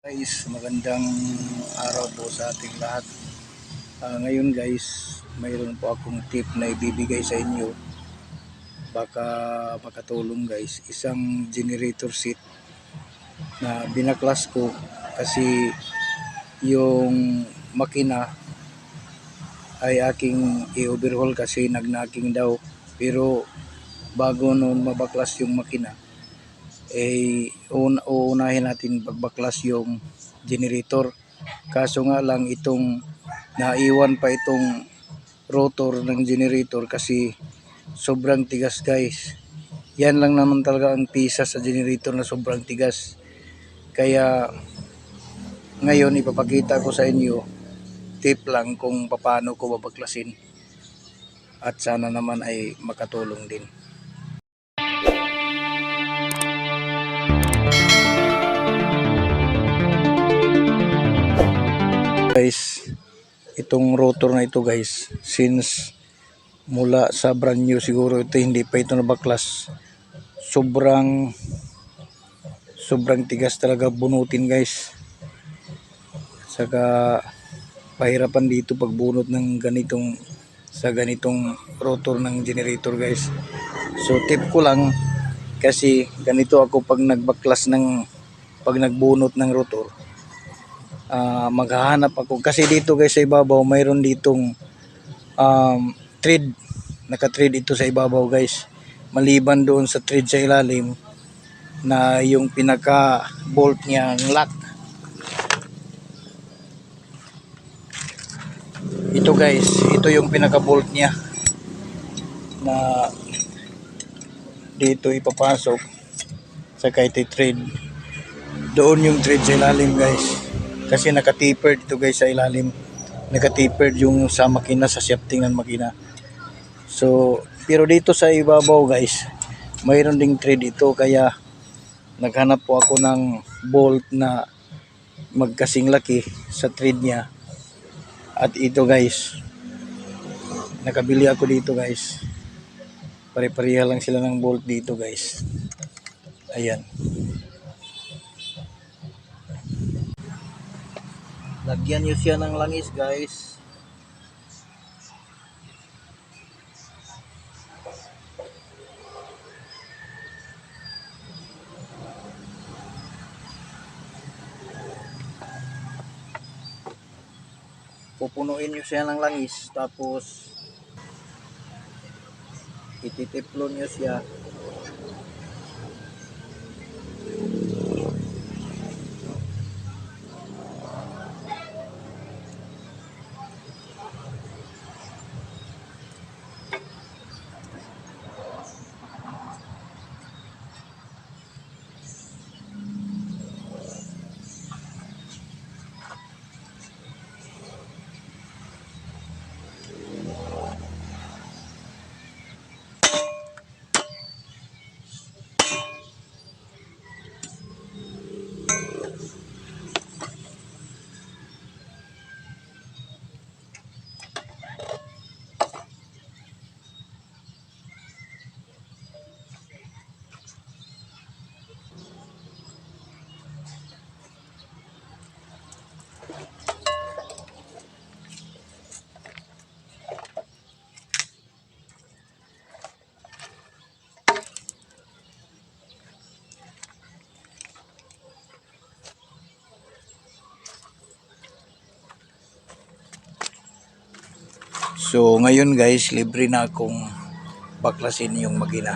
Guys, magandang araw po sa ating lahat. Ngayon guys, mayroon po akong tip na ibibigay sa inyo. Baka makatulong guys. Isang generator set na binaklas ko kasi yung makina ay aking i-overhaul kasi nag-knocking daw. Pero bago noon mabaklas yung makina, uunahin natin pagbaklas yung generator. Kaso nga lang itong naiwan pa itong rotor ng generator kasi sobrang tigas guys. Yan lang naman talaga ang pisa sa generator na sobrang tigas. Kaya ngayon ipapakita ko sa inyo tip lang kung paano ko babaklasin at sana naman ay makatulong din. Guys, itong rotor na ito guys, since mula sa brand new siguro ito, hindi pa ito nabaklas, sobrang tigas talaga bunutin guys. Saka pahirapan dito pagbunot ng ganitong rotor ng generator guys. So tip ko lang, kasi ganito ako pag nagbunot ng rotor. Maghahanap ako kasi dito guys sa ibabaw mayroon ditong thread, naka-thread ito sa ibabaw guys, maliban doon sa thread sa ilalim na yung pinaka bolt niya ng lock. Ito guys, ito yung pinaka bolt niya na dito ipapasok sa ito thread, doon yung thread sa ilalim guys. Kasi naka-tapered ito guys sa ilalim. Naka-tapered yung sa makina, sa shafting ng makina. So, pero dito sa ibabaw guys, mayroon ding thread ito. Kaya, naghanap po ako ng bolt na magkasing laki sa thread niya. At ito guys, nakabili ako dito guys. Pare-pareha lang sila ng bolt dito guys. Ayan. Lagyan nyo siya ng langis guys. Pupunuin nyo siya ng langis, tapos ititiplon nyo siya. So ngayon guys, libre na akong baklasin yung makina.